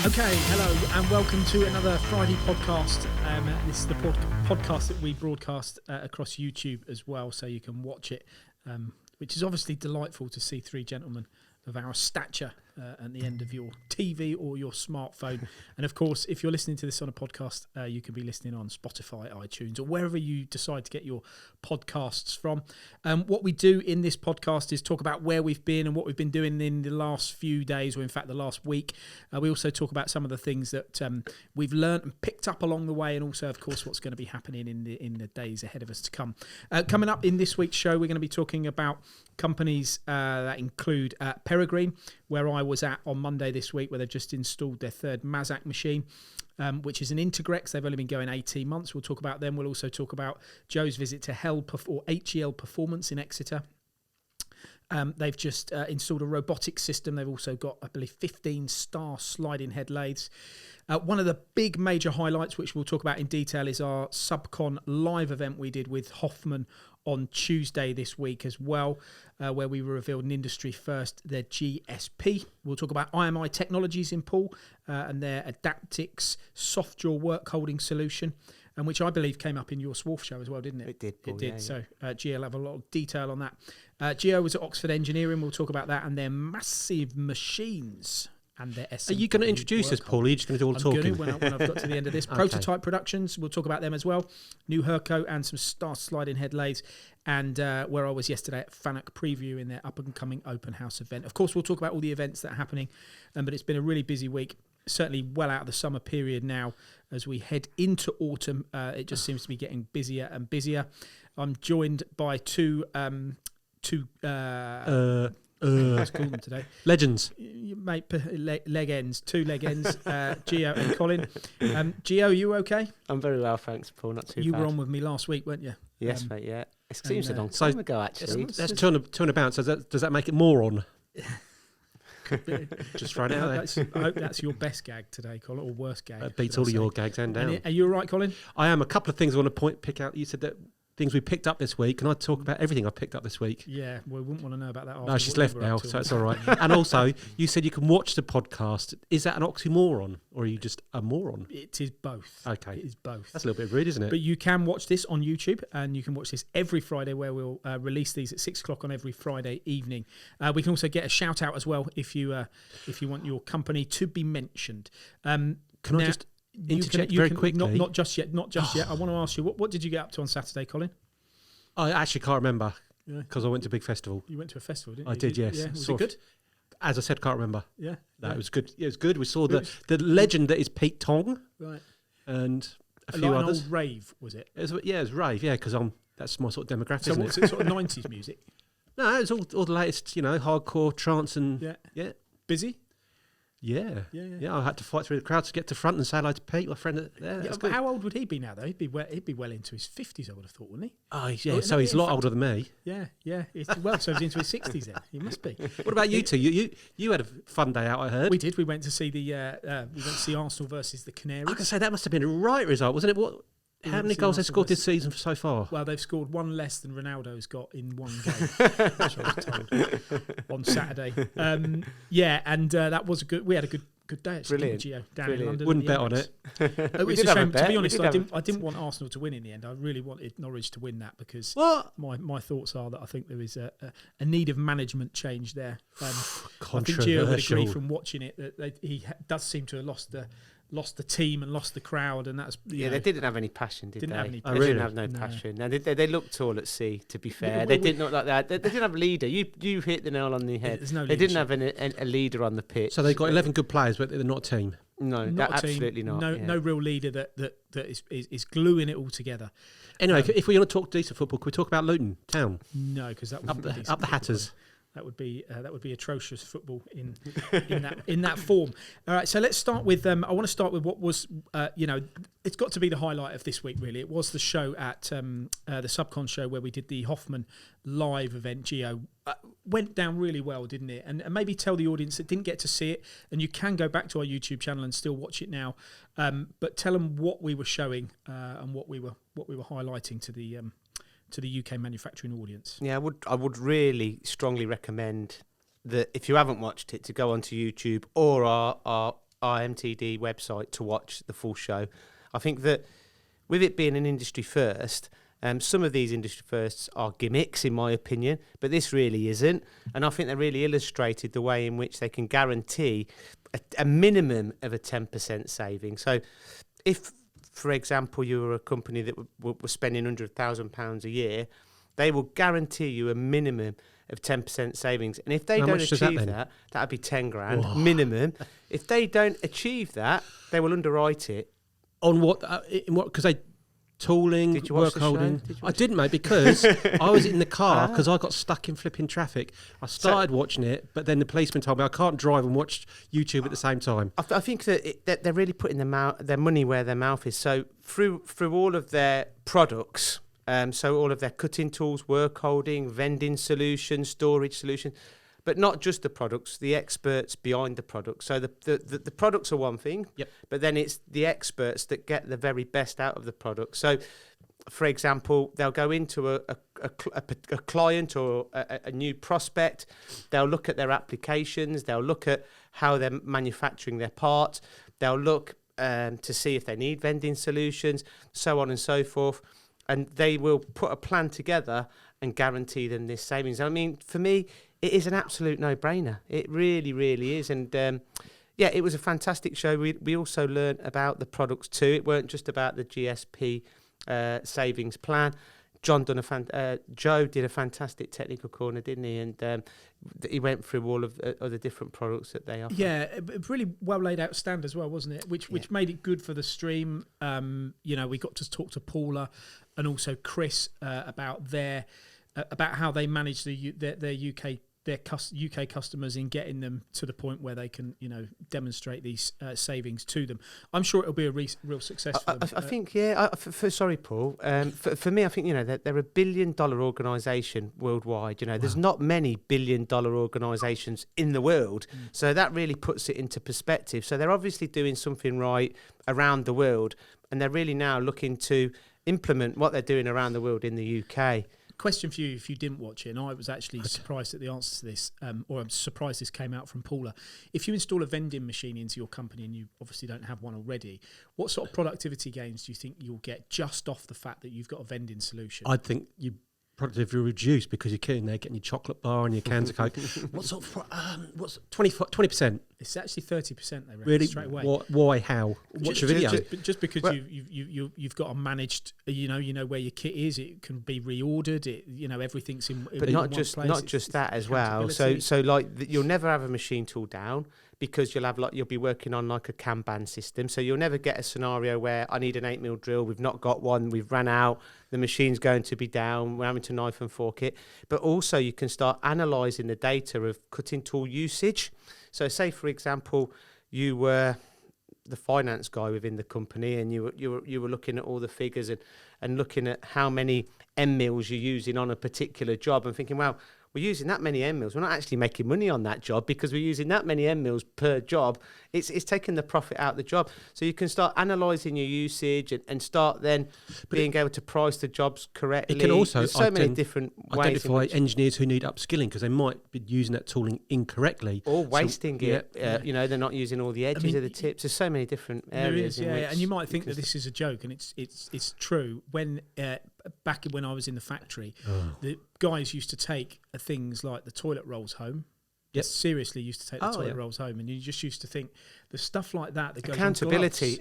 Okay, hello and welcome to another Friday podcast. This is the podcast that we broadcast across YouTube as well, so you can watch it, which is obviously delightful to see three gentlemen of our stature at the end of your TV or your smartphone. And of course, if you're listening to this on a podcast, you can be listening on Spotify, iTunes, or wherever you decide to get your podcasts from. What we do in this podcast is talk about where we've been and what we've been doing in the last few days, or in fact the last week. We also talk about some of the things that we've learnt and picked up along the way, and also, of course, what's going to be happening in the days ahead of us to come. Coming up in this week's show, we're going to be talking about companies that include Peregrine, where I was at on Monday this week, where they've just installed their third Mazak machine, which is an Integrex. They've only been going 18 months. We'll talk about them. We'll also talk about Joe's visit to HEL Perfrormance in Exeter. They've just installed a robotic system. They've also got, I believe, 15 star sliding head lathes. One of the big major highlights, which we'll talk about in detail, is our Subcon live event we did with Hoffmann on Tuesday this week as well, where we revealed an industry first, their GSP. We'll talk about IMI Technologies in Poole and their Adaptix soft jaw work holding solution, and which I believe came up in your Swarf show as well, didn't it? It did, Paul, it did. Yeah. So Gio will have a lot of detail on that. Gio was at Oxford Engineering. We'll talk about that and their massive machines and their Are you going to introduce us, Paul? Are you just going to do all the talking? I'm going to when I've got to the end of this. Okay. Prototype Productions, we'll talk about them as well. New Herco and some star sliding head lathes. And where I was yesterday at FANUC previewing their up-and-coming open house event. Of course, we'll talk about all the events that are happening, but it's been a really busy week, certainly well out of the summer period now. As we head into autumn, it just seems to be getting busier and busier. I'm joined by two let's call them today. Legends. Mate, leg ends, two leg ends, Gio and Colin. Gio, you okay? I'm very well, thanks, Paul. Not too bad. You were on with me last week, weren't you? Yes, mate, yeah. It seems a long so time ago, actually. That's two and about. So does that make it moron? Just throwing it out there. I hope that's your best gag today, Colin, or worst gag. That beats all of your gags and down. Are you all right, Colin? I am. A couple of things I want to pick out. You said that things we picked up this week. Can I talk about everything I picked up this week? Yeah, well, we wouldn't want to know about that. No, she's left now, so it's all right. And also, you said you can watch the podcast. Is that an oxymoron, or are you just a moron? It is both. Okay. It is both. That's a little bit rude, isn't it? But you can watch this on YouTube, and you can watch this every Friday, where we'll release these at 6 o'clock on every Friday evening. We can also get a shout out as well if you want your company to be mentioned. Can I just interject very quickly? Not just yet. I want to ask you, what did you get up to on Saturday, Colin? I actually can't remember because I went to a big festival. You went to a festival, didn't you? I did, yes. Yeah. Was it good? As I said, can't remember. Yeah. No, it was good. Yeah, it was good. We saw the legend that is Pete Tong. Right. And a few like others. An old rave, was it? It was rave, yeah, because that's my sort of demographic, So isn't what's it? it, sort of 90s music? No, it's all the latest, hardcore, trance and... Yeah. Busy? Yeah. I had to fight through the crowd to get to front and say hello to Pete, my friend. But how old would he be now, though? He'd be well into his 50s, I would have thought, wouldn't he? Oh, yeah, so he's a lot older than me. Yeah. So he's into his 60s then. He must be. What about you two? You had a fun day out, I heard. We did. We went to see Arsenal versus the Canaries. I can say that must have been a right result, wasn't it? How many goals they scored this season so far? Well, they've scored one less than Ronaldo's got in one game, which I was told on Saturday. And that was we had a good day at Gio down in London. Wouldn't bet on it. It was a shame. To be honest, I didn't want Arsenal to win in the end. I really wanted Norwich to win that because my thoughts are that I think there is a need of management change there. I think Gio would agree from watching it that he does seem to have lost the team and lost the crowd, and that's they didn't have any passion, did they? Have any passion. They didn't have no passion, and they looked tall at sea. To be fair, they didn't look like that. They didn't have a leader. You hit the nail on the head. They didn't have a leader on the pitch. So they've got 11 good players, but they're not a team. No, absolutely not. No real leader that is gluing it all together. Anyway, if we want to talk decent football, can we talk about Luton Town? No, because that would be up the Hatters. That would be atrocious football in that form. All right, so let's start with. I want to start with what was, it's got to be the highlight of this week. Really, it was the show at the Subcon show where we did the Hoffmann live event. Gio went down really well, didn't it? And maybe tell the audience that didn't get to see it, and you can go back to our YouTube channel and still watch it now. But tell them what we were showing and what we were highlighting to the UK manufacturing audience. Yeah, I would really strongly recommend that if you haven't watched it, to go onto YouTube or our RMTD website to watch the full show. I think that with it being an industry first, some of these industry firsts are gimmicks, in my opinion, but this really isn't. And I think they really illustrated the way in which they can guarantee a minimum of a 10% saving. So if, for example, you were a company that were spending £100,000 a year, they will guarantee you a minimum of 10% savings. And if they don't achieve that, that'd be 10 grand minimum. If they don't achieve that, they will underwrite it. On what? Because they... Tooling, Did you watch work holding. I didn't, mate, because I was in the car because I got stuck in flipping traffic. I started watching it, but then the policeman told me I can't drive and watch YouTube at the same time. I think that they're really putting their money where their mouth is. So through all of their products, so all of their cutting tools, work holding, vending solutions, storage solutions, but not just the products, the experts behind the products. So the products are one thing, but then it's the experts that get the very best out of the product. So, for example, they'll go into a client or a new prospect. They'll look at their applications. They'll look at how they're manufacturing their parts. They'll look to see if they need vending solutions, so on and so forth. And they will put a plan together and guarantee them this savings. I mean, for me, it is an absolute no-brainer. It really, really is. And it was a fantastic show. We also learned about the products too. It weren't just about the GSP savings plan. Joe did a fantastic technical corner, didn't he? And he went through all of the different products that they offer. Yeah, a really well laid out stand as well, wasn't it? Which made it good for the stream. We got to talk to Paula and also Chris about how they manage their UK customers in getting them to the point where they can, demonstrate these savings to them. I'm sure it'll be a real success for them. I think, sorry, Paul. For me, I think, they're $1 billion organisation worldwide. There's not many $1 billion organisations in the world. So that really puts it into perspective. So they're obviously doing something right around the world. And they're really now looking to implement what they're doing around the world in the UK. Question for you if you didn't watch it, and I was actually surprised at the answer to this, or I'm surprised this came out from Paula. If you install a vending machine into your company and you obviously don't have one already, what sort of productivity gains do you think you'll get just off the fact that you've got a vending solution? I think you productivity reduced because you're in there getting your chocolate bar and your cans of Coke. What's 20%? It's actually 30%. They reckon, really? Straight away. Why? How? Watch a video. Just because you've got a managed, you know where your kit is. It can be reordered. Everything's in. But not just that as well. So like you'll never have a machine tool down. Because you'll be working on like a Kanban system, so you'll never get a scenario where I need an 8mm drill. We've not got one. We've ran out. The machine's going to be down. We're having to knife and fork it. But also you can start analysing the data of cutting tool usage. So say for example you were the finance guy within the company, and you were looking at all the figures and looking at how many M mills you're using on a particular job, and thinking, well, we're using that many M mills. We're not actually making money on that job because we're using that many M mills per job. It's taking the profit out of the job. So you can start analysing your usage and start then being able to price the jobs correctly. It can also There's so many different ways. Identify engineers who need upskilling because they might be using that tooling incorrectly. Or wasting it. They're not using all the edges of the tips. There's so many different areas. There is, and you might think that this is a joke, and it's true. When back when I was in the factory, the guys used to take things like the toilet rolls home. Yep. Seriously used to take the toilet rolls home, and you just used to think the stuff like that goes accountability.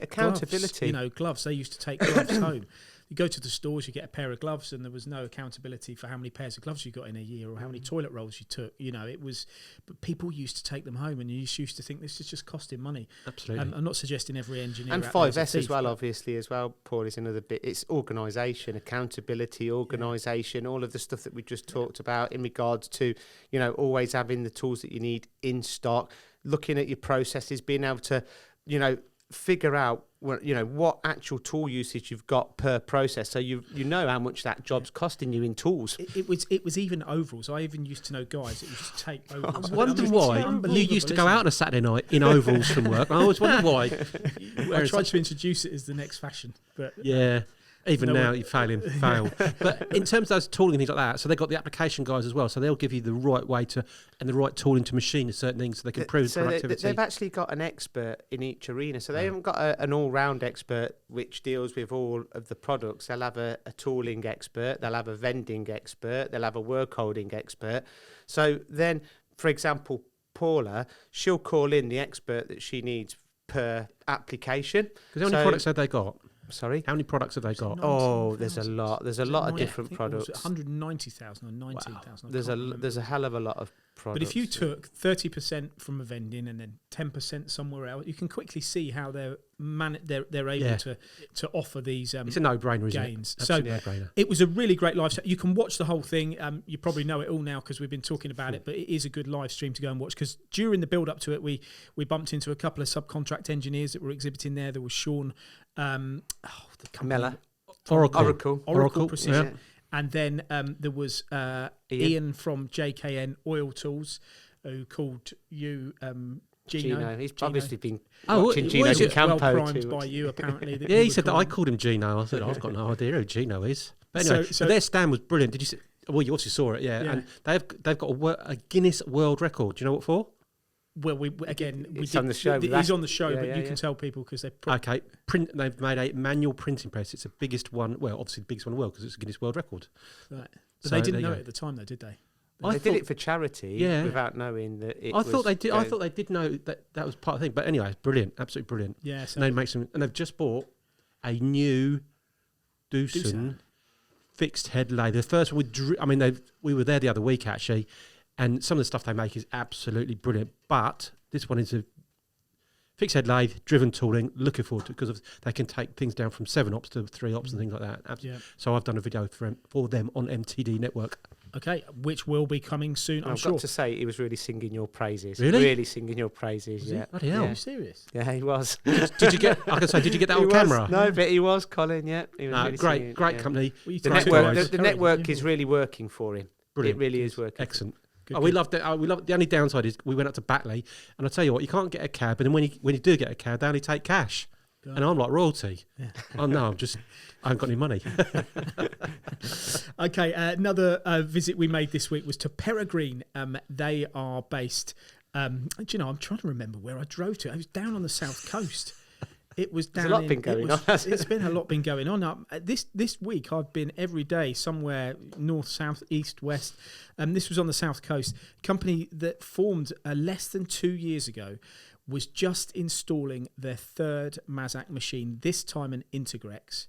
Gloves. They used to take gloves home. You go to the stores, you get a pair of gloves, and there was no accountability for how many pairs of gloves you got in a year or how many toilet rolls you took. But people used to take them home, and you used to think this is just costing money. Absolutely. I'm not suggesting every engineer. And 5S as well, obviously, as well, Paul, is another bit. It's organisation, accountability, organisation, all of the stuff that we just talked about in regards to, always having the tools that you need in stock, looking at your processes, being able to, figure out what actual tool usage you've got per process, so you know how much that job's costing you in tools. It was even overalls. I even used to know guys that used to take overalls. I wonder why you used to go out on a Saturday night in overalls from work. I always wondered why. I tried to introduce it as the next fashion, but yeah. Even No now, one- you fail. But in terms of those tooling and things like that, so they've got the application guys as well. So they'll give you the right way to and the right tooling to machine certain things, so they can improve productivity. They've actually got an expert in each arena. So they haven't got an all-round expert which deals with all of the products. They'll have a tooling expert. They'll have a vending expert. They'll have a work holding expert. So then, for example, Paula, she'll call in the expert that she needs per application. Because how many products have they got? Sorry? How many products have they got? Oh, there's a lot. There's a lot of Yeah, different I think it was products. 190,000 or 19,000. There's a hell of a lot of products. But if you took 30% from a vending and then 10% somewhere else, you can quickly see how they're able to offer these It's a no-brainer, isn't gains. it? So No-brainer. it was a really great live stream. You can watch the whole thing. You probably know it all now because we've been talking about it, but it is a good live stream to go and watch because during the build-up to it, we bumped into a couple of subcontract engineers that were exhibiting there. There was Sean, the company, Miller. Oracle Precision. Yeah. And then there was Ian from JKN Oil Tools, who called you Gino. He's obviously been Oh, watching what Gino is Di it? Well Campo primed too. by you, apparently. Yeah, he said that I called him Gino. I said, I've got no idea who Gino is. But anyway, So- but their stand was brilliant. Did you see? Well, you obviously saw it, yeah. Yeah. And they've got a Guinness World Record. Do you know what for? Well, we It's on the show. He's on the show, Yeah, but yeah, you yeah. can tell people because they're Okay, they've made a manual printing press. It's the biggest one. Well, obviously the biggest one in the world because it's a Guinness World Record. right. But So they there didn't you know go. it at the time, though, did they? I They thought- did it for charity Yeah. without knowing that it I thought was they did. I going- thought they did know that was part of the thing. But anyway, it's brilliant, absolutely brilliant. Yeah. So And they make some, and they've just bought a new Doosan fixed head lathe. The first one, we were there the other week actually, and some of the stuff they make is absolutely brilliant. But this one is a fixed head lathe, driven tooling. Looking forward to it because they can take things down from 7 ops to 3 ops and things like that. Yeah. So I've done a video for them on MTD Network. Okay, which will be coming soon, I'm I've sure. got to say, he was really singing your praises. Really? Really singing your praises. Was he? Yeah. Bloody hell. Are you serious? Yeah, he was. Did you get? I can say, did you get that He on was. camera? No, but he was, Colin. Yeah, he was No, really great, singing, great yeah. company. Well, you The talked to network, guys. the Peregrine, network yeah. is really working for him. Brilliant. It really is working. Excellent. Good, We good. loved it. We loved. The only downside is we went up to Batley, and I tell you what, you can't get a cab. And then when you do get a cab, they only take cash, God. and I'm like royalty. Yeah. Oh no, I haven't got any money. Okay, another visit we made this week was to Peregrine. They are based. Do you know? I'm trying to remember where I drove to. I was down on the south coast. It was down. There's a lot been going on, hasn't It's been a lot been going on. This week I've been every day somewhere north, south, east, west. This was on the south coast. Company that formed less than 2 years ago was just installing their third Mazak machine. This time an Integrex.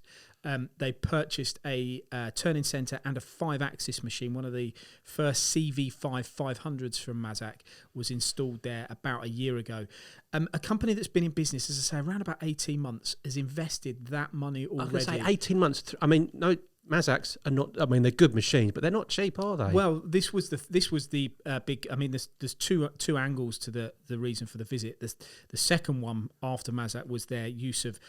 They purchased a turning centre and a 5-axis machine. One of the first CV5 500s from Mazak was installed there about a year ago. A company that's been in business, as I say, around about 18 months, has invested that money I was already. going to say 18 months. I mean, no, Mazaks are not. I mean, they're good machines, but they're not cheap, are they? Well, this was the big. I mean, there's two angles to the reason for the visit. The second one after Mazak was their use of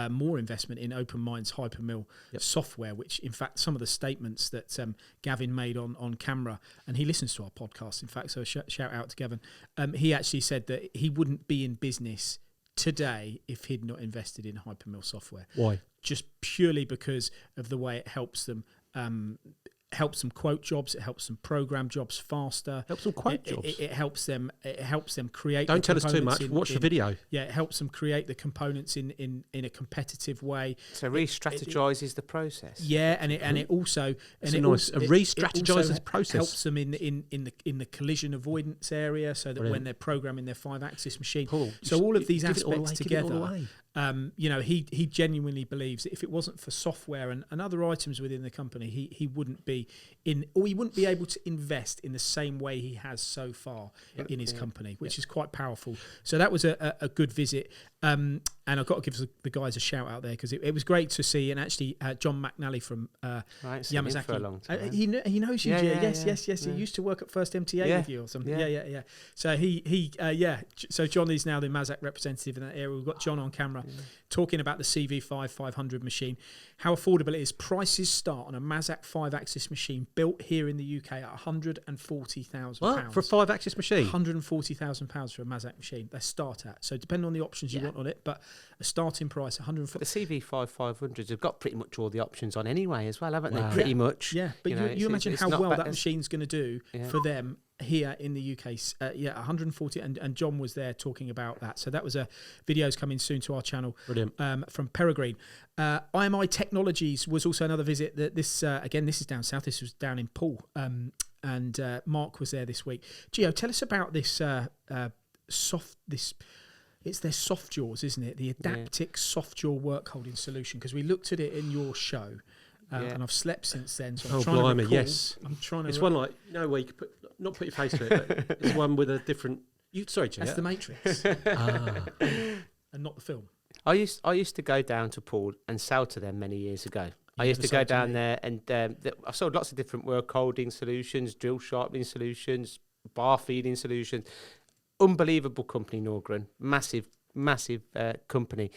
more investment in OpenMind's Hypermill software, which in fact some of the statements that Gavin made on camera, and he listens to our podcast. In fact, so shout out to Gavin. He actually said that he wouldn't be in business today if he'd not invested in Hypermill software. Why? Just purely because of the way it helps them quote jobs, it helps them program jobs faster. Helps them quote jobs. It helps them create. Don't the tell us too components much. Watch the video. Yeah, it helps them create the components in a competitive way. So re-strategises the process. Yeah, and it also It's it nice. also- A it re-strategises also the process. helps them in the collision avoidance area, so that Brilliant. when they're programming their 5-axis machine. Paul, So all of these give it all aspects away, give it all together. away. He genuinely believes that if it wasn't for software and other items within the company, he wouldn't be he wouldn't be able to invest in the same way he has so far in his company, which is quite powerful. So that was a good visit. And I've got to give the guys a shout out there because it was great to see. And actually, John McNally from Right, seen him Yamazaki, for a long time. he knows you, Yeah, Gio. yeah, Yes. yeah. He used to work at First MTA Yeah. with you or something. Yeah. Yeah. So So John is now the Mazak representative in that area. We've got John on camera. camera, talking about the CV5 500 machine, how affordable it is. Prices start on a Mazak 5-axis machine built here in the UK at £140,000. What? For a 5-axis machine? £140,000 for a Mazak machine. They start at. So depending on the options you want on it, but a starting price, $140,000. The CV5 500s have got pretty much all the options on anyway as well, haven't they? Pretty much. Yeah, but you imagine how well that machine's going to do for them here in the UK. 140, and John was there talking about that. So that was a video's coming soon to our channel. Brilliant. From Peregrine. IMI Technologies was also another visit. That this again, this is down south. This was down in Poole, and Mark was there this week. Gio, tell us about this It's their soft jaws, isn't it? The Adaptic soft jaw work holding solution. Because we looked at it in your show. And I've slept since then. So I'm trying to recall. Yes. I'm trying to. It's one like where you could not put your face to it, but it's one with a different. Sorry, Gio. That's the Matrix, and not the film. I used to go down to Poole and sell to them many years ago. I used to go down there, and I've sold lots of different work holding solutions, drill sharpening solutions, bar feeding solutions. Unbelievable company, Norgren. Massive company.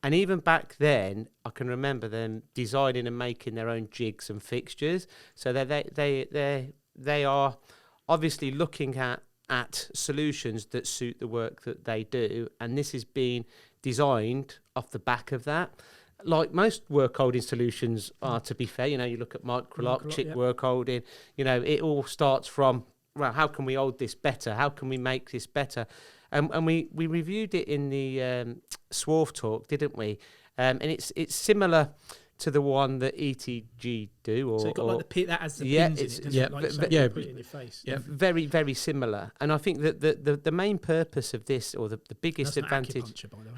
And even back then, I can remember them designing and making their own jigs and fixtures. So they are obviously looking at solutions that suit the work that they do, and this is being designed off the back of that. Like most work holding solutions are, to be fair, you look at microlock, chick work holding. It all starts from, well, how can we hold this better? How can we make this better? And we reviewed it in the Swarf talk, didn't we? And it's similar to the one that ETG do. So you've got like that as the pins in it, doesn't it? Like put it in your face. Yeah, very, very similar. And I think that the main purpose of this, or the biggest advantage... Acupuncture, by the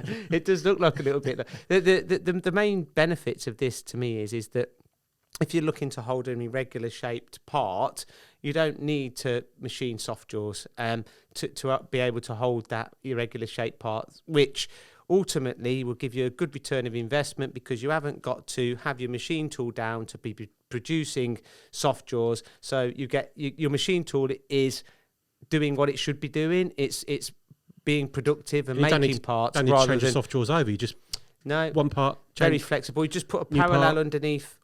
way. It does look like a little bit. The main benefits of this to me is that if you're looking to hold an irregular shaped part, you don't need to machine soft jaws to be able to hold that irregular shaped part, which ultimately will give you a good return of investment, because you haven't got to have your machine tool down to be producing soft jaws. So you get your machine tool is doing what it should be doing. It's being productive and making parts. Don't need to change the soft jaws over. You just one part very flexible. You just put a parallel underneath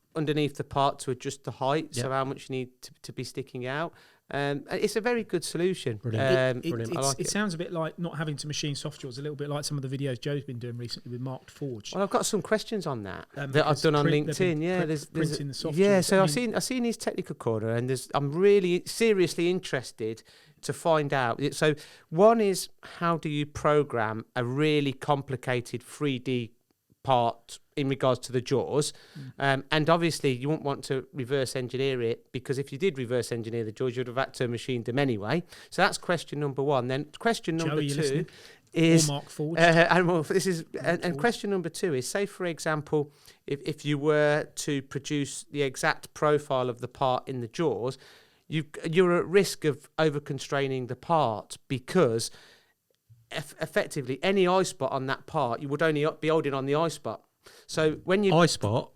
the part to adjust the height, so how much you need to be sticking out. It's a very good solution. Brilliant. It sounds a bit like not having to machine soft jaws, a little bit like some of the videos Joe's been doing recently with Marked Forged. Well, I've got some questions on that I've done on LinkedIn. There's printing the soft jaws. So I've seen his technical corner, and I'm really seriously interested to find out. So one is, how do you program a really complicated 3D part in regards to the jaws, and obviously you wouldn't want to reverse engineer it, because if you did reverse engineer the jaws, you'd have had to have machined them anyway. So that's question number one. Then question number two is Mark Forged. And question number two is, say for example, if you were to produce the exact profile of the part in the jaws, you're at risk of over constraining the part, because effectively any eye spot on that part, you would only be holding on the eye spot. So when you high spot.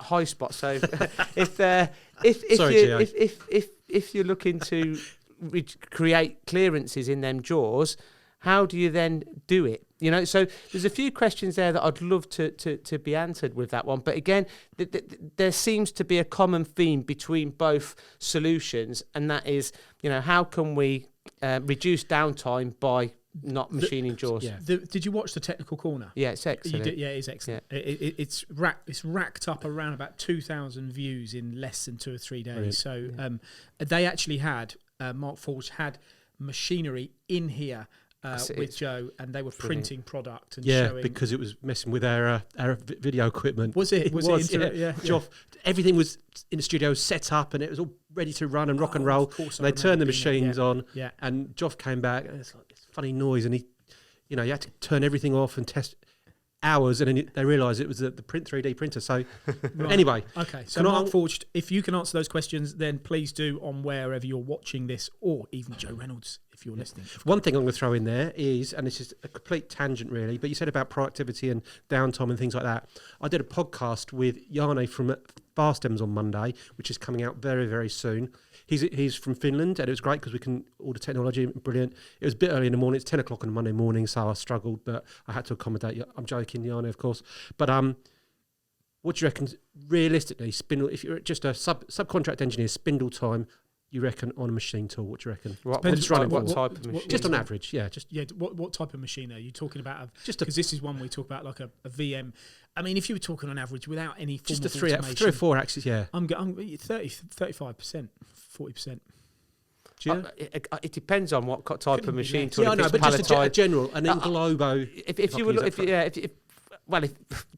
So if you're looking to create clearances in them jaws, how do you then do it? So there's a few questions there that I'd love to be answered with that one. But again, there seems to be a common theme between both solutions, and that is, how can we reduce downtime by not machining jaws. Did you watch the technical corner? Yeah, it's excellent. It is excellent. Yeah. It's racked up around about 2,000 views in less than 2 or 3 days. Brilliant. So they actually had, Mark Forge had machinery in here with Joe, and they were printing product and showing. Because it was messing with our video equipment. Was it? Everything was in the studio set up, and it was all ready to run and rock and roll. And they turned the machines on, and Joff came back, and it's like this funny noise, and he had to turn everything off and test hours, and then they realised it was the 3D printer. So anyway, okay. So Mark Forged, if you can answer those questions, then please do on wherever you're watching this, or even Joe Reynolds. if you're listening. One thing I'm going to throw in there is, and this is a complete tangent really, but you said about productivity and downtime and things like that. I did a podcast with Jarno from FastMs on Monday, which is coming out very, very soon. He's from Finland, and it was great because we can all the technology, brilliant. It was a bit early in the morning. It's 10 o'clock on a Monday morning, so I struggled, but I had to accommodate you. I'm joking, Jarno, of course. But what do you reckon, realistically, spindle? If you're just a subcontract engineer, spindle time, you reckon on a machine tool? What do you reckon? What type of machine? Just on average, yeah. What type of machine are you talking about? Because this is one we talk about, like a VM. I mean, if you were talking on average without any form just of a automation, 3 or 4 axis, yeah. I'm 35%, 40%. It depends on what type of machine tool. Yeah, I know, but just a general, an englobo. If you were, well,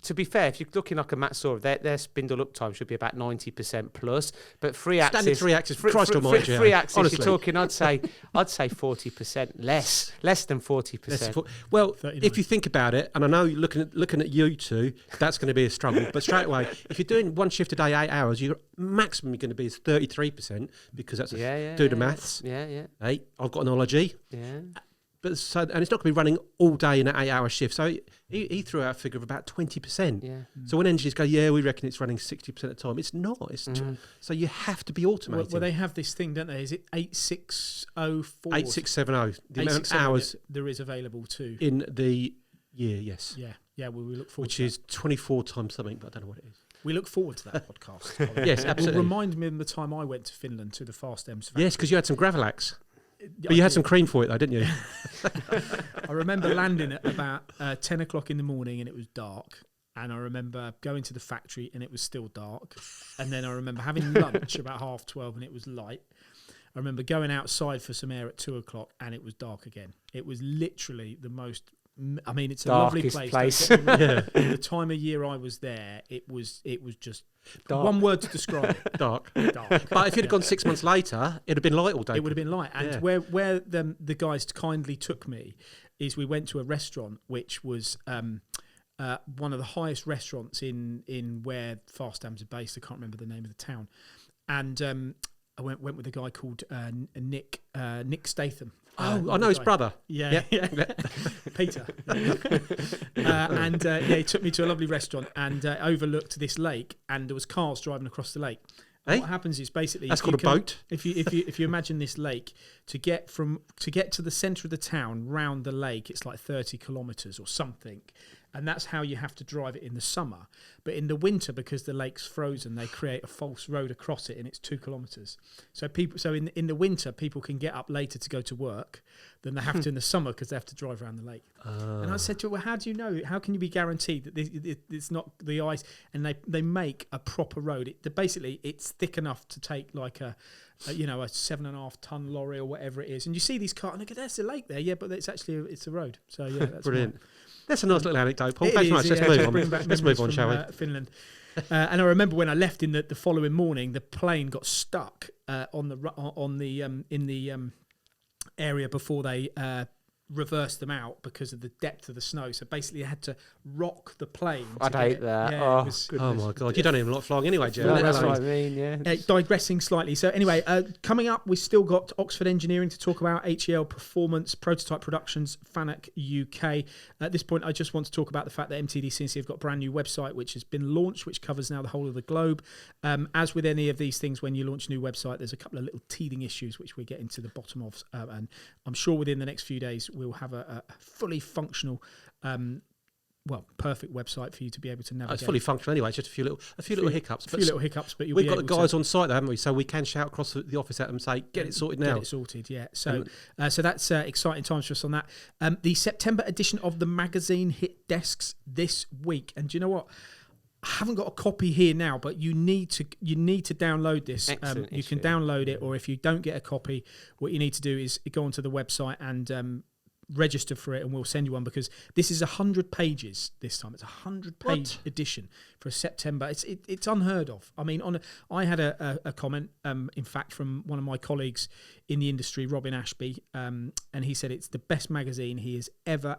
to be fair, if you're looking like a mat saw, their spindle uptime should be about 90% plus. But free axis, standard 3 axis, Christ almighty, free axis, honestly. you're talking, I'd say 40% less than 40%. Well, 39. if you think about it, and I know you're looking at you two, that's going to be a struggle. But straight away, if you're doing one shift a day, 8 hours, your maximum you're going to be is 33% because that's do the maths. Yeah. Hey, I've got analogy. Yeah. But and it's not going to be running all day in an 8-hour shift. So he threw out a figure of about 20%. Yeah. So when engineers go, we reckon it's running 60% of the time. It's not. So you have to be automated. Well, they have this thing, don't they? Is it 8604? 8670. The amount of hours there is available too in the year. Yes. Yeah. Well, we look forward. Which is 24 times something, but I don't know what it is. We look forward to that podcast. Yes, absolutely. It will remind me of the time I went to Finland to the FastMs factory. Yes, because you had some Gravelax. But you had some cream for it though, didn't you? I remember landing at about 10 o'clock in the morning and it was dark. And I remember going to the factory and it was still dark. And then I remember having lunch about 12:30 and it was light. I remember going outside for some air at 2 o'clock and it was dark again. It was literally the most... I mean, it's a darkest lovely place. The time of year I was there, it was just dark. One word to describe it. Dark. But if you'd have gone 6 months later, it'd have been light all day. It would have been light. And where the guys kindly took me is we went to a restaurant which was one of the highest restaurants in where FastMs are based. I can't remember the name of the town. And I went with a guy called Nick Statham. Oh, I know his brother. Yeah. Peter. He took me to a lovely restaurant and overlooked this lake, and there was cars driving across the lake. Hey? What happens is basically that's called a boat. If you imagine this lake, to get to the centre of the town round the lake, it's like 30 kilometres or something. And that's how you have to drive it in the summer. But in the winter, because the lake's frozen, they create a false road across it, and it's 2 kilometres. So in the winter, people can get up later to go to work than they have to in the summer because they have to drive around the lake. And I said to her, well, how do you know? How can you be guaranteed that it's not the ice? And they make a proper road. Basically, it's thick enough to take like a 7.5 ton lorry or whatever it is. And you see these cars, and I go, there's a lake there. Yeah, but it's actually it's a road. So yeah, that's brilliant. That's a nice little anecdote, Paul. Thanks very much. Let's move on, shall we? Finland. And I remember when I left in the following morning, the plane got stuck in the area before they reversed them out because of the depth of the snow. So basically, I had to rock the plane. I'd hate that. Yeah, oh my God. You don't even like flying anyway, Joe. No, that's what I mean, yeah. Digressing slightly. So anyway, coming up, we've still got Oxford Engineering to talk about, HEL Perfrormance, Prototype Productions, FANUC UK. At this point, I just want to talk about the fact that MTD CNC have got a brand new website which has been launched, which covers now the whole of the globe. As with any of these things, when you launch a new website, there's a couple of little teething issues which we're getting to the bottom of. And I'm sure within the next few days, we'll have a fully functional perfect website for you to be able to navigate. It's fully functional anyway. It's just a few little hiccups. A few little hiccups, but we've got the guys on site, though, haven't we? So we can shout across the office at them and say, "Get it sorted now." Get it sorted, yeah. So that's exciting times for us on that. The September edition of the magazine hit desks this week, and do you know what? I haven't got a copy here now, but you need to download this. You can download it, or if you don't get a copy, what you need to do is go onto the website and register for it, and we'll send you one, because this is 100 pages this time. It's a 100-page edition for September. It's unheard of. I mean, I had a comment, in fact, from one of my colleagues in the industry, Robin Ashby, and he said it's the best magazine he has ever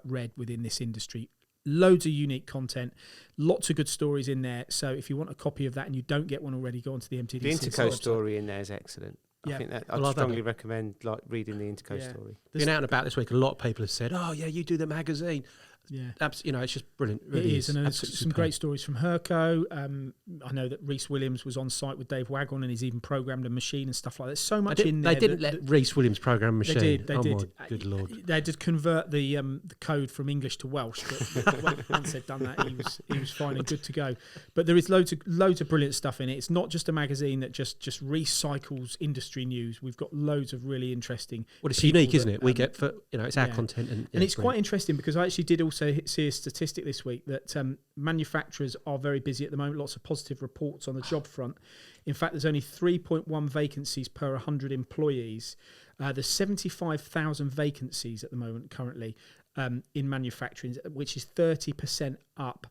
read within this industry. Loads of unique content, lots of good stories in there. So if you want a copy of that and you don't get one already, go onto the MTD. The Interco story in there is excellent. I think that Well, I'd I've strongly recommend reading the Interco story. Been out and about this week. A lot of people have said, "Oh yeah, you do the magazine." Yeah. It's just brilliant. It really It is, and there's absolutely some superb. great stories from Herco. I know that Rhys Williams was on site with Dave Wagon, and he's even programmed a machine and stuff like that. There's so much in there. They didn't let Rhys Williams program a machine. They did. My good lord. They did convert the code from English to Welsh, but once they'd done that, he was fine and good to go. But there is loads of brilliant stuff in it. It's not just a magazine that just recycles industry news. We've got loads of really interesting. Well, it's unique, isn't it? We get for it's our content, and it's quite interesting because I actually did also see a statistic this week that manufacturers are very busy at the moment. Lots of positive reports on the job front. In fact, there's only 3.1 vacancies per 100 employees. There's 75,000 vacancies at the moment currently in manufacturing, which is 30% up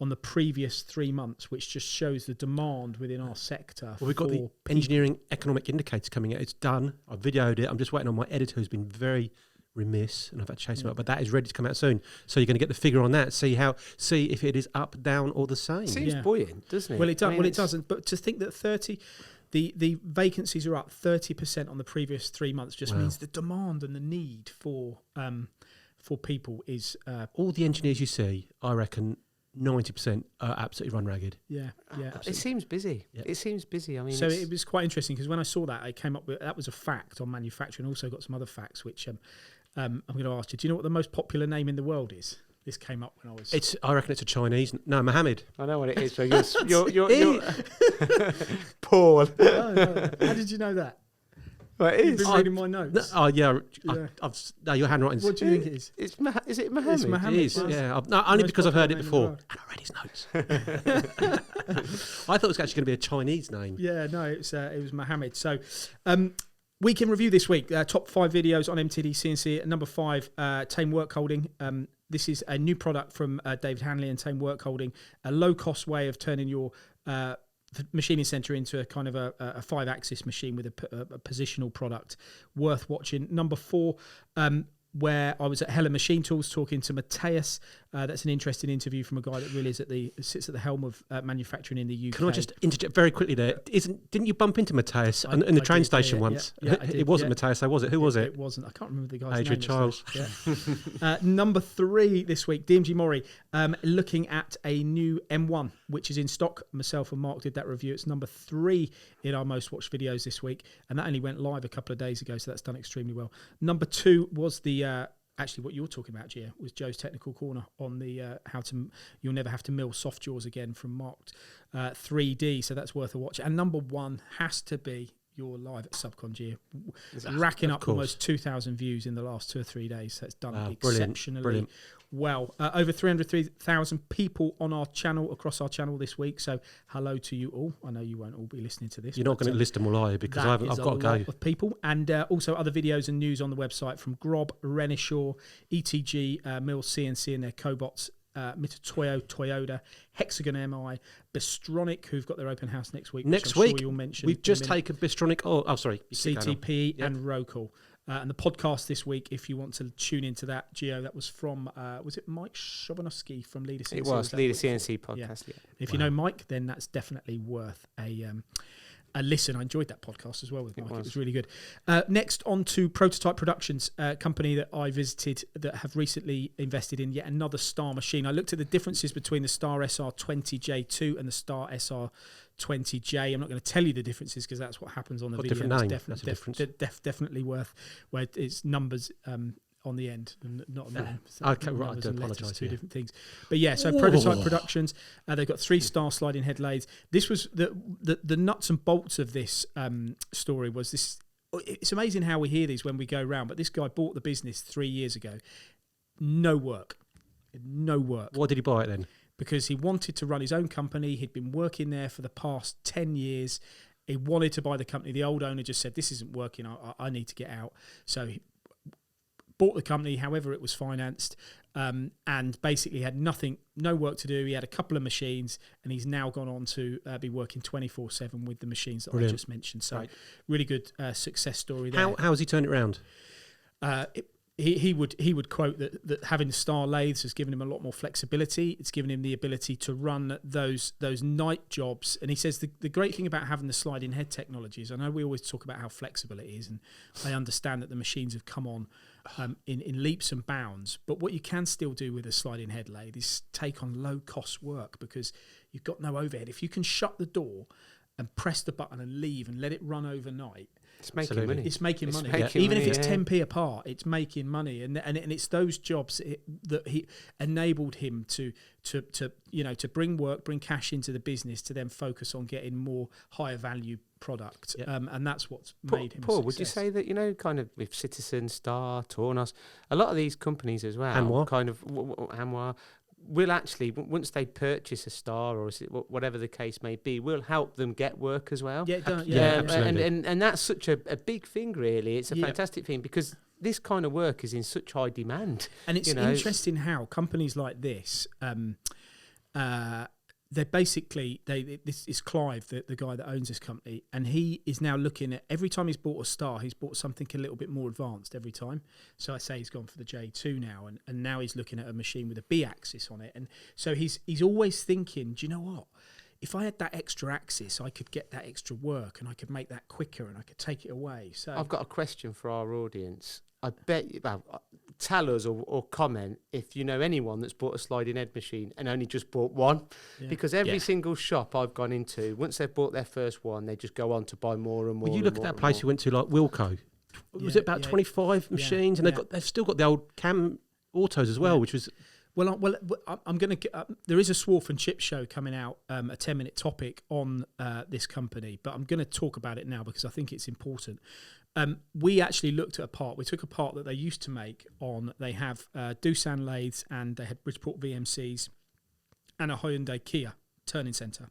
on the previous 3 months, which just shows the demand within our sector. Well, we've got the engineering economic indicator coming out. It's done. I've videoed it. I'm just waiting on my editor, who's been very remiss, and I've had to chase him up, but that is ready to come out soon. So you're going to get the figure on that. See if it is up, down, or the same. Seems buoyant, doesn't it? Well, it doesn't. But to think that the vacancies are up 30% on the previous 3 months just means the demand and the need for people is all the engineers you see. I reckon 90% are absolutely run ragged. Yeah. It seems busy. Yeah. It seems busy. I mean, so it was quite interesting because when I saw that, I came up with that was a fact on manufacturing. Also got some other facts which I'm going to ask you. Do you know what the most popular name in the world is? This came up when I was. I reckon it's a Chinese. No, Mohammed. I know what it is. So you're Paul. No. How did you know that? Well, it is. You've been reading my notes. No, your handwriting's. What do you think it is? Is it Mohammed? It's Mohammed. It is. Yeah. Only because I've heard it before and I read his notes. I thought it was actually going to be a Chinese name. Yeah. No, it was Mohammed. So. Week in review this week, top 5 videos on MTD CNC. At number 5, Tame Work Holding. This is a new product from David Hanley and Tame Work Holding, a low-cost way of turning your machining centre into a kind of a 5-axis machine with a positional product. Worth watching. Number 4, where I was at HEL Machine Tools talking to Matthias. That's an interesting interview from a guy that really sits at the helm of manufacturing in the UK. Can I just interject very quickly there? Didn't you bump into Matthias in the train station once? Yeah, I did, it wasn't Matthias, was it? Who was it? It wasn't. I can't remember the guy's Adrian name. Child. Number 3 this week, DMG Mori, looking at a new M1, which is in stock. Myself and Mark did that review. It's number 3 in our most watched videos this week, and that only went live a couple of days ago, so that's done extremely well. Number 2 was the actually what you're talking about, Gio, was Joe's technical corner on the you'll never have to mill soft jaws again from Marked 3D, so that's worth a watch. And number 1 has to be your live at Subcon, Gio, racking up almost 2,000 views in the last 2 or 3 days, so it's done exceptionally well. Over 303,000 people on our channel, across our channel this week, so hello to you all. I know you won't all be listening to this. You're not going to list them all, are you? Because I've got to go. Of people, and also other videos and news on the website from Grob, Renishaw, ETG, Mill CNC and their cobots, Mitutoyo, Toyota, Hexagon MI, Bystronic, who've got their open house next week. Next week, sure you'll mention. We've just taken Bystronic. Oh, sorry. CTP and Rocal. And the podcast this week, if you want to tune into that, Gio, that was from, was it Mike Shovanovsky from Leader CNC? It was Leader CNC podcast, yeah. If you know Mike, then that's definitely worth a listen. I enjoyed that podcast as well with Mike. It was really good. Next on to Prototype Productions, a company that I visited that have recently invested in yet another Star machine. I looked at the differences between the Star SR20J2 and the Star SR20J. I'm not going to tell you the differences because that's what happens on the video. Different name. Definitely worth where it's numbers on the end, not okay, right. I do apologise. Two different things, but yeah. So Prototype Productions, they've got 3 Star sliding head lathes. This was the nuts and bolts of this story. Was this? It's amazing how we hear these when we go around. But this guy bought the business 3 years ago. No work. Why did he buy it then? Because he wanted to run his own company. He'd been working there for the past 10 years. He wanted to buy the company. The old owner just said, "This isn't working. I need to get out." So he bought the company, however it was financed, and basically had no work to do. He had a couple of machines, and he's now gone on to be working 24/7 with the machines that I just mentioned. So really good success story there. How has he turned it around? he would quote that having star lathes has given him a lot more flexibility. It's given him the ability to run those night jobs. And he says the great thing about having the sliding head technology is, I know we always talk about how flexible it is, and I understand that the machines have come on in leaps and bounds. But what you can still do with a sliding head lathe is take on low cost work, because you've got no overhead. If you can shut the door and press the button and leave and let it run overnight, it's making money. It's making money. Making Even money, if it's 10p apart, it's making money. And it's those jobs that he enabled him to bring cash into the business, to then focus on getting more higher value product. And that's what's made him Paul, a would you success. say that, kind of with Citizen, Star, Tornos, a lot of these companies as well, Hanwha. kind of Hanwha, will actually, once they purchase a Star or whatever the case may be, will help them get work as well. Yeah, it does. absolutely. And that's such a big thing, really. It's a fantastic thing, because this kind of work is in such high demand. And it's interesting how companies like this, they're basically, this is Clive, the guy that owns this company, and he is now looking at, every time he's bought a Star, he's bought something a little bit more advanced every time. So I say he's gone for the J2 now, and now he's looking at a machine with a B axis on it. And so he's always thinking, do you know what? If I had that extra axis, I could get that extra work, and I could make that quicker, and I could take it away. So I've got a question for our audience. I bet you, tell us or comment if you know anyone that's bought a sliding head machine and only just bought one. Because every single shop I've gone into, once they've bought their first one, they just go on to buy more and more. Well, you look at that place you went to, like Wilco. Was it about 25 machines? And they've still got the old cam autos as well, which was... Well, I'm going to. There is a Swarf and Chip show coming out, a 10-minute topic on this company, but I'm going to talk about it now because I think it's important. We actually looked at a part. We took a part that they used to make on. They have Doosan lathes, and they had Bridgeport VMCs and a Hyundai Kia turning centre.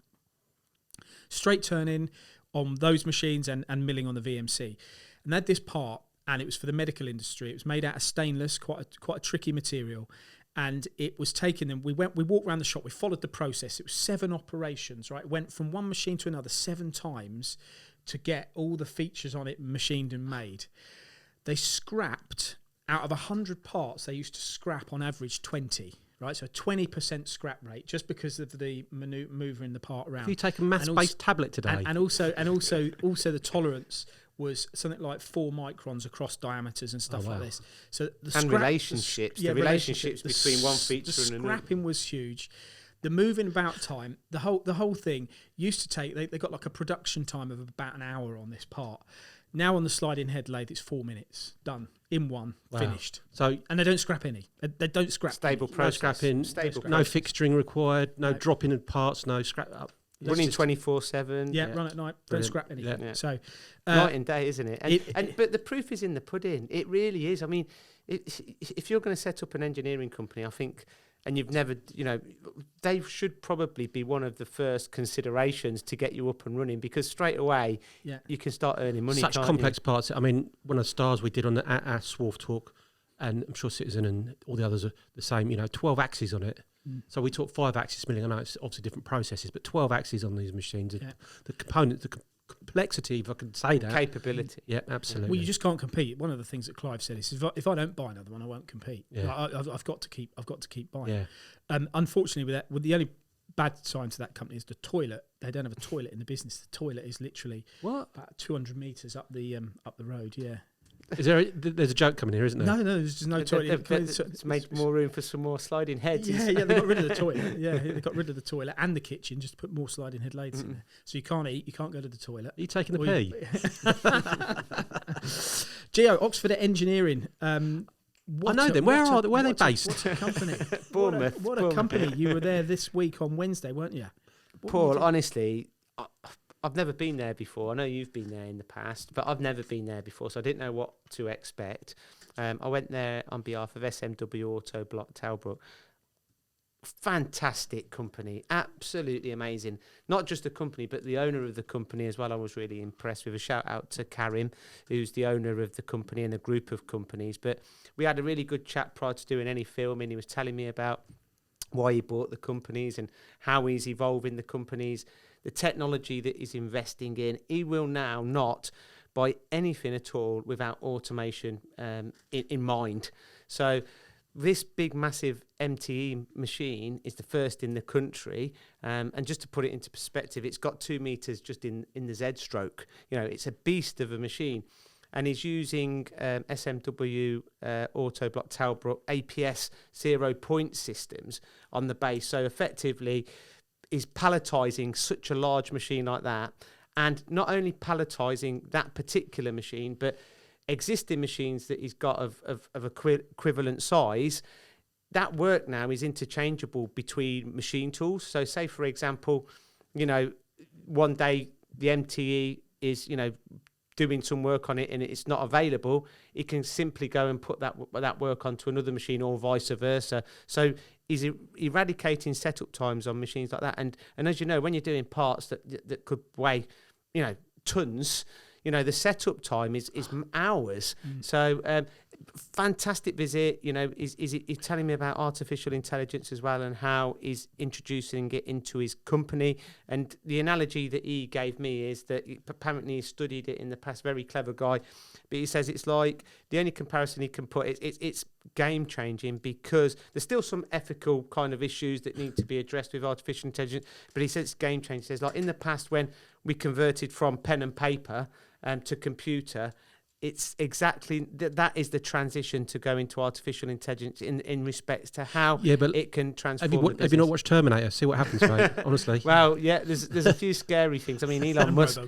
Straight turning on those machines and milling on the VMC. And they had this part, and it was for the medical industry. It was made out of stainless, quite a tricky material. And it was taken, and we walked around the shop, we followed the process. It was 7 operations, right? It went from one machine to another 7 times to get all the features on it machined and made. They scrapped, out of 100 parts, they used to scrap on average 20, right? So 20% scrap rate, just because of the moving the part around. If you take a maths-based tablet today. And also the tolerance was something like 4 microns across diameters and stuff like this. So the relationships between one feature and another. The scrapping was huge. The moving about time, the whole thing used to take. They got like a production time of about an hour on this part. Now on the sliding head lathe, it's 4 minutes done in one, finished. So and they don't scrap any. They don't scrap. Stable process. No scrapping. No fixturing required. No dropping of parts. No scrap up. Running 24/7. Yeah, run at night. Don't scrap any. Yeah. So night and day, isn't it? But the proof is in the pudding. It really is. I mean, if you're going to set up an engineering company, I think, and you've never, they should probably be one of the first considerations to get you up and running, because straight away you can start earning money. Such complex parts. I mean, one of the stars we did on our Swarf talk, and I'm sure Citizen and all the others are the same. 12 axes on it. So we taught 5 axis milling. I know it's obviously different processes, but 12 axes on these machines. The component, the complexity, if I can say that. Capability. Yeah, absolutely. Well, you just can't compete. One of the things that Clive said is, if I don't buy another one, I won't compete. Yeah. I've got to keep buying. Yeah. Unfortunately, with the only bad sign to that company is the toilet. They don't have a toilet in the business. The toilet is literally about 200 metres up the road. Yeah. Is there's a joke coming here, isn't there? No, there's just no toilet. It's made more room for some more sliding heads. Yeah, they got rid of the toilet. Yeah, they got rid of the toilet and the kitchen just to put more sliding head lathes in there. So you can't eat, you can't go to the toilet. Are you taking the pee? Gio, Oxford Engineering. I know them. Where are they based? What a company. Bournemouth. What a company. You were there this week on Wednesday, weren't you? Paul, honestly, I've never been there before. I know you've been there in the past, but I've never been there before, so I didn't know what to expect. I went there on behalf of Smw Autobot Talbrook. Fantastic company, absolutely amazing. Not just the company, but the owner of the company as well. I was really impressed with. A shout out to Karim, who's the owner of the company and a group of companies. But we had a really good chat prior to doing any filming. He was telling me about why he bought the companies and how he's evolving the companies, the technology that he's investing in. He will now not buy anything at all without automation in mind. So this big, massive MTE machine is the first in the country. And just to put it into perspective, it's got 2 meters just in the Z stroke. You know, it's a beast of a machine. And he's using SMW Autobot Talbot APS 0-point systems on the base. So effectively, he's palletizing such a large machine like that. And not only palletizing that particular machine, but existing machines that he's got of equivalent size. That work now is interchangeable between machine tools. So say, for example, you know, one day the MTE is, you know, doing some work on it and it's not available, he can simply go and put that work onto another machine, or vice versa. So he's eradicating setup times on machines like that. And as you know, when you're doing parts that could weigh, you know, tons, you know, the setup time is hours. So fantastic visit. You know, he's telling me about artificial intelligence as well, and how he's introducing it into his company. And the analogy that he gave me is that apparently he studied it in the past. Very clever guy, but he says it's like the only comparison he can put. It's game changing, because there's still some ethical kind of issues that need to be addressed with artificial intelligence. But he says it's game changing. He says, like, in the past when we converted from pen and paper to computer, it's exactly that is the transition to go into artificial intelligence in respects to how it can transform. Have you not watched Terminator? See what happens, mate. Honestly. Well, yeah, there's a few scary things. I mean, Elon Musk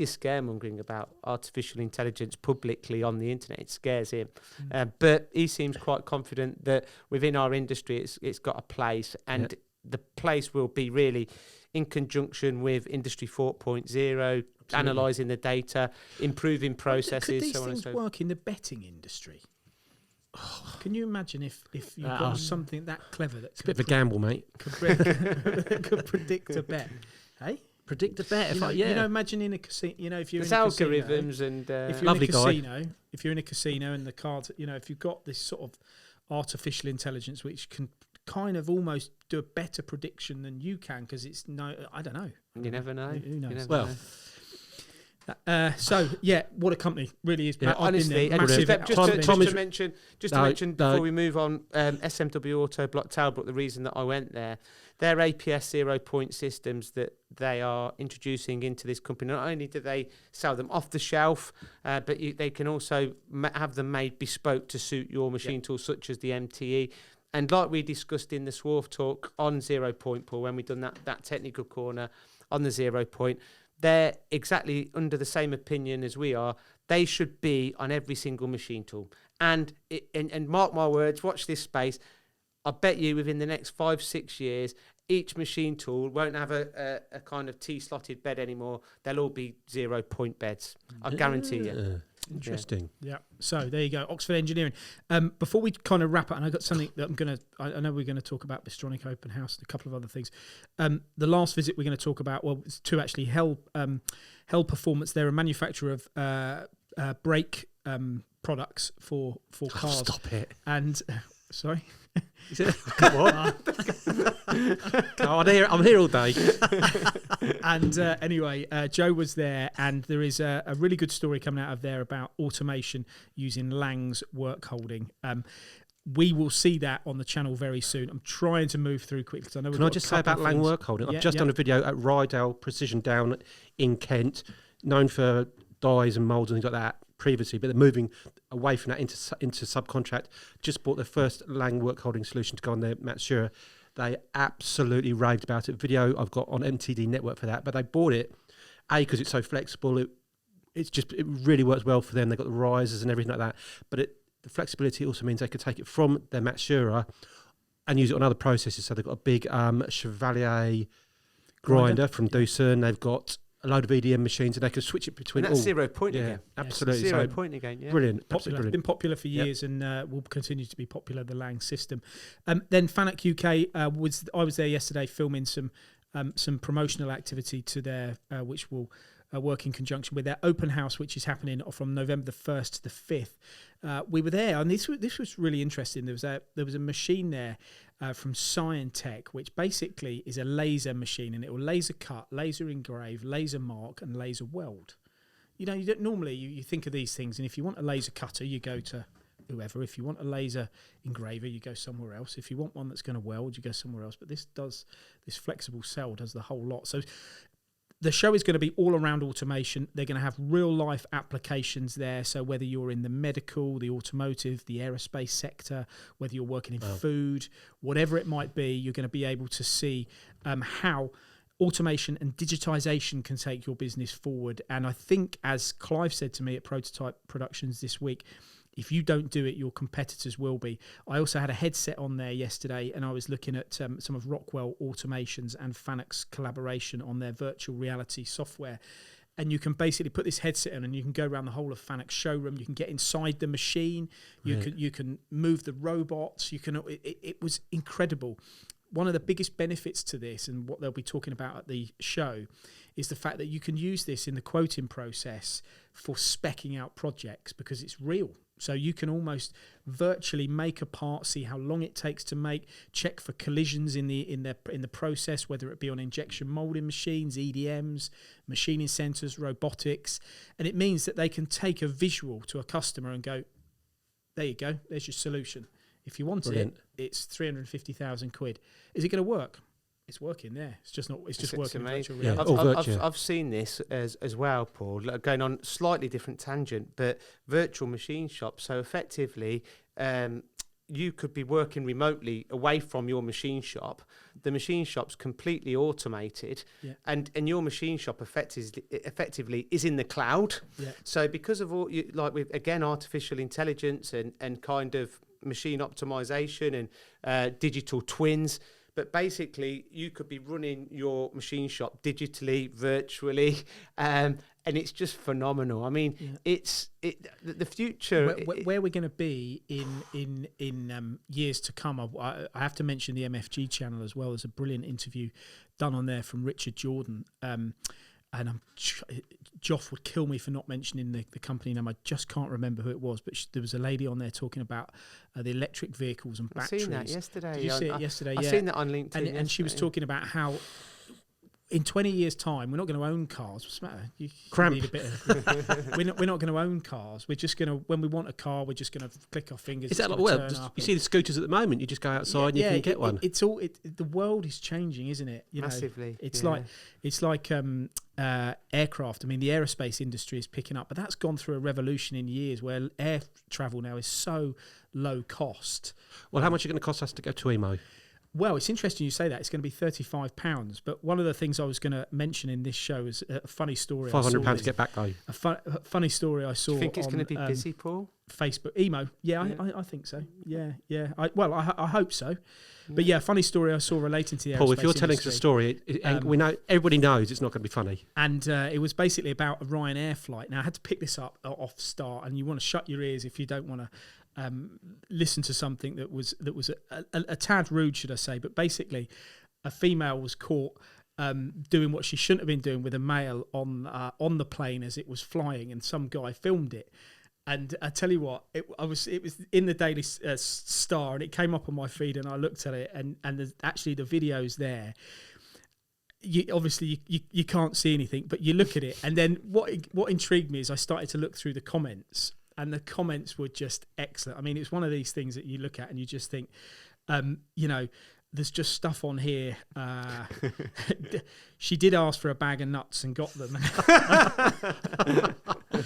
is scaremongering about artificial intelligence publicly on the internet. It scares him, but he seems quite confident that within our industry, it's got a place, and the place will be really in conjunction with Industry 4.0, analysing the data, improving processes. Could these so on things and so work in the betting industry? Can you imagine if you got something that clever that it's a bit of a gamble, mate. Could predict a bet? Hey, predict a bet. You know, imagine in a casino. You know, if you're there's in a algorithms casino, and if you're lovely in a casino, if you're in a casino and the cards, you know, if you've got this sort of artificial intelligence which can kind of almost do a better prediction than you can, because I don't know. You never know. Who knows? Well. So yeah, what a company really is. Yeah, honestly, to mention before we move on, SMW Autobot Talbot, the reason that I went there, their APS 0-point systems that they are introducing into this company, not only do they sell them off the shelf, but they can also have them made bespoke to suit your machine tools, such as the MTE. And like we discussed in the Swarf talk on 0-point, Paul, when we've done that technical corner on the 0-point, they're exactly under the same opinion as we are. They should be on every single machine tool. And mark my words, watch this space. I bet you within the next 5-6 years, each machine tool won't have a kind of T-slotted bed anymore. They'll all be 0-point beds. I guarantee you. Interesting. Yeah. So there you go, Oxford Engineering. Before we kind of wrap up, and I've got something that I know we're going to talk about Bystronic Open House and a couple of other things. The last visit we're going to talk about, well, it's two actually. HEL Perfrormance. They're a manufacturer of brake products for cars. Stop it. And sorry. Come on. I'm here all day. And anyway, Joe was there, and there is a really good story coming out of there about automation using Lang's work holding. We will see that on the channel very soon. I'm trying to move through quickly, because I know we've got a couple of things. Can I just say about Lang work holding? I've just done a video at Rydale Precision Down in Kent, known for dyes and moulds and things like that previously, but they're moving away from that into subcontract. Just bought their first Lang work holding solution to go on their Matsura. They absolutely raved about it. Video I've got on MTD Network for that, but they bought it because it's so flexible. It really works well for them. They've got the risers and everything like that, but the flexibility also means they could take it from their Matsura and use it on other processes. So they've got a big Chevalier grinder from Doosan. They've got a load of EDM machines, and they can switch it between all. 0-point again. Absolutely. 0-point again, yeah. Brilliant. Popular. Brilliant. Been popular for years, and will continue to be popular, the Lang system. Then FANUC UK, I was there yesterday filming some promotional activity to their, which will work in conjunction with their open house, which is happening from November the 1st to the 5th. We were there, and this was really interesting. There was a machine there from Scientech, which basically is a laser machine, and it will laser cut, laser engrave, laser mark, and laser weld. you don't normally you think of these things, and if you want a laser cutter, you go to whoever. If you want a laser engraver, you go somewhere else. If you want one that's going to weld, you go somewhere else. But this flexible cell does the whole lot. So the show is going to be all around automation. They're going to have real life applications there. So whether you're in the medical, the automotive, the aerospace sector, whether you're working in food, whatever it might be, you're going to be able to see how automation and digitization can take your business forward. And I think, as Clive said to me at Prototype Productions this week, if you don't do it, your competitors will be. I also had a headset on there yesterday, and I was looking at some of Rockwell Automation's and FANUC's collaboration on their virtual reality software. And you can basically put this headset on, and you can go around the whole of FANUC's showroom. You can get inside the machine. You can move the robots. It was incredible. One of the biggest benefits to this, and what they'll be talking about at the show, is the fact that you can use this in the quoting process for speccing out projects, because it's real. So you can almost virtually make a part, see how long it takes to make, check for collisions in the process, whether it be on injection molding machines, EDMs, machining centers, robotics. And it means that they can take a visual to a customer and go, there you go, there's your solution. If you want Brilliant. It, it's 350,000 quid. Is it going to work? It's working there. It's just not. It's just working. Virtual reality. I've seen this as well, Paul. Going on slightly different tangent, but virtual machine shops. So effectively, you could be working remotely away from your machine shop. The machine shop's completely automated, and your machine shop effectively is in the cloud. Yeah. So because of all, with again artificial intelligence and kind of machine optimization and digital twins. But basically, you could be running your machine shop digitally, virtually, and it's just phenomenal. I mean, it's the future. Where we're going to be in years to come. I have to mention the MFG channel as well. There's a brilliant interview done on there from Richard Jordan. And Joff would kill me for not mentioning the company name. I just can't remember who it was, but there was a lady on there talking about the electric vehicles and batteries. I've seen that yesterday. Did you see it yesterday? I've seen that on LinkedIn. And she was talking about how in 20 years' time, we're not going to own cars. What's the matter? Cramp. We're not going to own cars. We're just going to, when we want a car, we're just going to click our fingers. Is that you see the scooters at the moment? You just go outside and you can get one. The world is changing, isn't it? Massively. It's like aircraft. I mean, the aerospace industry is picking up, but that's gone through a revolution in years where air travel now is so low cost. Well, how much is it going to cost us to go to EMO? Well, it's interesting you say that. It's going to be £35. But one of the things I was going to mention in this show is a funny story. £500 to get back, though. A funny story I saw. Do you think it's going to be busy, Paul? Facebook. EMO. Yeah. I think so. Yeah. I hope so. But yeah, funny story I saw relating to the Paul, aerospace if you're telling us a story, we know everybody knows it's not going to be funny. And it was basically about a Ryanair flight. Now, I had to pick this up off start, and you want to shut your ears if you don't want to listen to something that was a tad rude, should I say. But basically, a female was caught doing what she shouldn't have been doing with a male on the plane as it was flying, and some guy filmed it. And I tell you what, it was in the Daily Star, and it came up on my feed, and I looked at it, and there's actually the video's there. You can't see anything, but you look at it, and then what intrigued me is I started to look through the comments, and the comments were just excellent. I mean, it's one of these things that you look at and you just think, there's just stuff on here. She did ask for a bag of nuts and got them.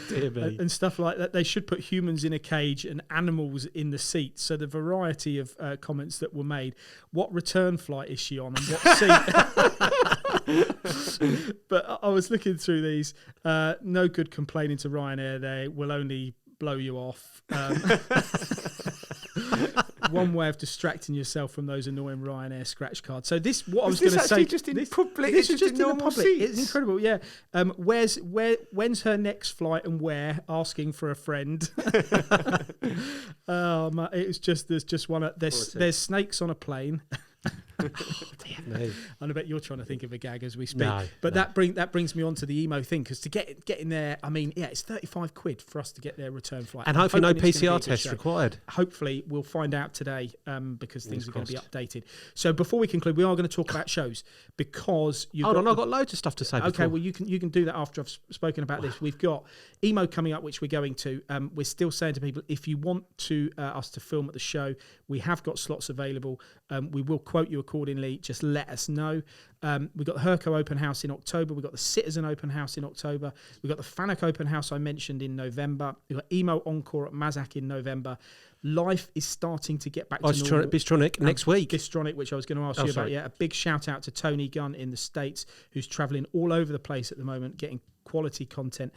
Dear me. And stuff like that. They should put humans in a cage and animals in the seat. So the variety of comments that were made. What return flight is she on and what seat? But I was looking through these. No good complaining to Ryanair. They will only blow you off. One way of distracting yourself from those annoying Ryanair scratch cards. So this, what I was going to say, just in public. This is just in the public. Seats. It's incredible. Yeah. When's her next flight and where? Asking for a friend. It was just there's just one. There's snakes on a plane. No. And I bet you're trying to think of a gag as we speak. No, but no. that brings me on to the emo thing, because to get in there, I mean, yeah, it's 35 quid for us to get their return flight. And hopefully no Hoping it's gonna be a PCR good tests show. required. Hopefully we'll find out today, because things are going to be crossed. updated. So before we conclude, we are going to talk about shows, because you've Hold got on, I've got loads of stuff to say. Okay, before. well you can do that after I've spoken about this. We've got emo coming up, which we're going to. We're still saying to people, if you want to us to film at the show, we have got slots available. We will quote you accordingly. Just let us know. We've got the Herco Open House in October. We've got the Citizen Open House in October. We've got the FANUC Open House I mentioned in November. We've got Emo Encore at Mazak in November. Life is starting to get back to normal. Bystronic next week. Bystronic, which I was going to ask you about. sorry. Yeah, a big shout out to Tony Gunn in the States, who's travelling all over the place at the moment, getting quality content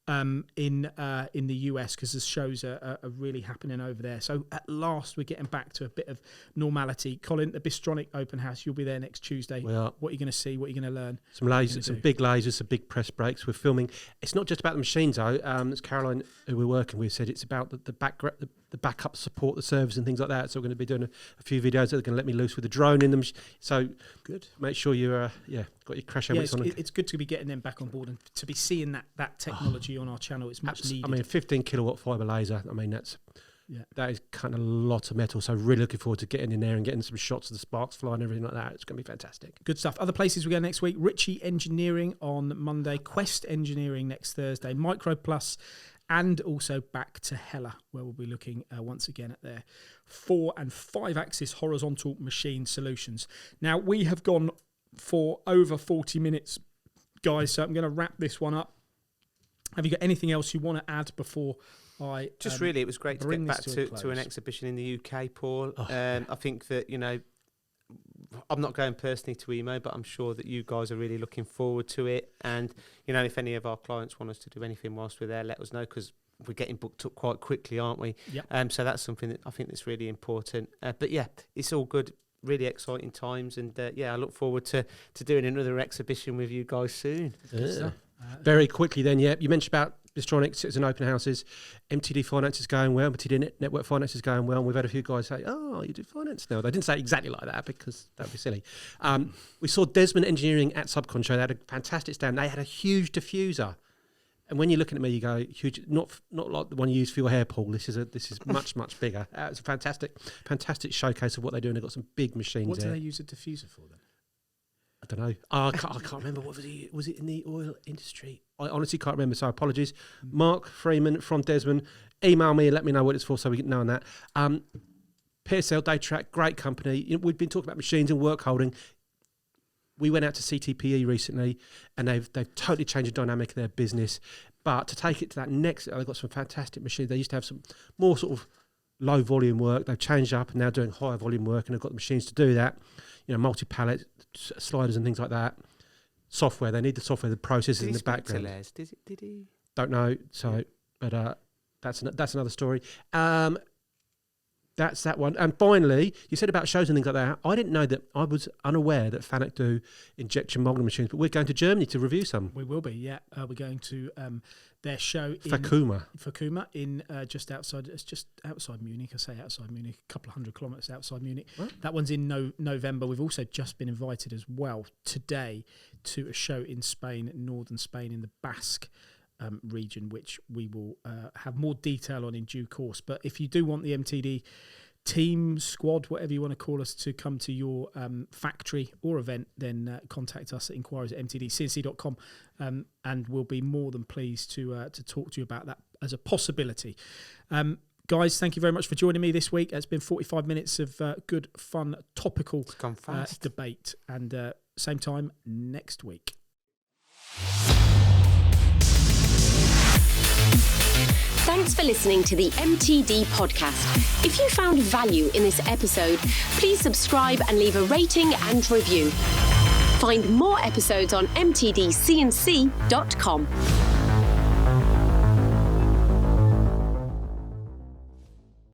in the US, because the shows are really happening over there. So at last we're getting back to a bit of normality. Colin, the Bystronic Open House, you'll be there next Tuesday. We are. What are you going to see? What are you going to learn? Some lasers, some big lasers, some big press breaks. We're filming. It's not just about the machines, though. As Caroline, who we're working with, said, it's about the backup support, the service and things like that. So we're going to be doing a few videos that are going to let me loose with the drone in them. So good. Make sure you're got your crash helmets on. It's good to be getting them back on board and to be seeing that technology on our channel. It's much needed. I mean, 15 kilowatt fibre laser. I mean, that is kind of a lot of metal. So really looking forward to getting in there and getting some shots of the sparks flying and everything like that. It's going to be fantastic. Good stuff. Other places we go next week: Ritchie Engineering on Monday, Quest Engineering next Thursday, Micro Plus, and also back to Hella, where we'll be looking once again at their 4 and 5 axis horizontal machine solutions. Now, we have gone for over 40 minutes, guys, so I'm going to wrap this one up. Have you got anything else you want to add before I just really, it was great to get back to an exhibition in the UK, Paul. I think that, I'm not going personally to EMO, but I'm sure that you guys are really looking forward to it. And, if any of our clients want us to do anything whilst we're there, let us know, because we're getting booked up quite quickly, aren't we? Yep. So that's something that I think that's really important. But yeah, it's all good, really exciting times. And I look forward to doing another exhibition with you guys soon. Very quickly then, you mentioned about Bystronic, Citizen Open Houses, MTD Finance is going well, MTD Network Finance is going well, and we've had a few guys say, you do finance now. They didn't say it exactly like that, because that would be silly. We saw Desmond Engineering at Subcon Show. They had a fantastic stand. They had a huge diffuser. And when you're looking at me, you go, huge, not like the one you use for your hair, Paul. This is much, much bigger. It's a fantastic showcase of what they're doing. They've got some big machines What there. do they use a diffuser for then? I don't know. I can't remember. What was it in the oil industry? I honestly can't remember, so apologies. Mark Freeman from Desmond, email me and let me know what it's for so we can know on that. PSL Data Track, great company. We've been talking about machines and work holding. We went out to CTPE recently, and they've totally changed the dynamic of their business. But to take it to that next, they've got some fantastic machines. They used to have some more sort of low volume work. They've changed up and now doing higher volume work, and they've got the machines to do that. Multi-pallet sliders and things like that. Software, they need the software, the processes in the background. Did he? Don't know. So, but that's another story. That's that one. And finally, you said about shows and things like that. I didn't know that. I was unaware that FANUC do injection molding machines, but we're going to Germany to review some. We will be, yeah. We're going to their show in Fakuma in just outside. It's just outside Munich. I say outside Munich, a couple of 100 kilometres outside Munich. What? That one's in November. We've also just been invited as well today to a show in Spain, northern Spain, in the Basque region, which we will have more detail on in due course. But if you do want the MTD team, squad, whatever you want to call us, to come to your factory or event, then contact us at inquiries@mtdcnc.com, and we'll be more than pleased to talk to you about that as a possibility. Guys, thank you very much for joining me this week. It's been 45 minutes of good, fun, topical debate, and same time next week. Thanks for listening to the MTD podcast. If you found value in this episode, please subscribe and leave a rating and review. Find more episodes on mtdcnc.com.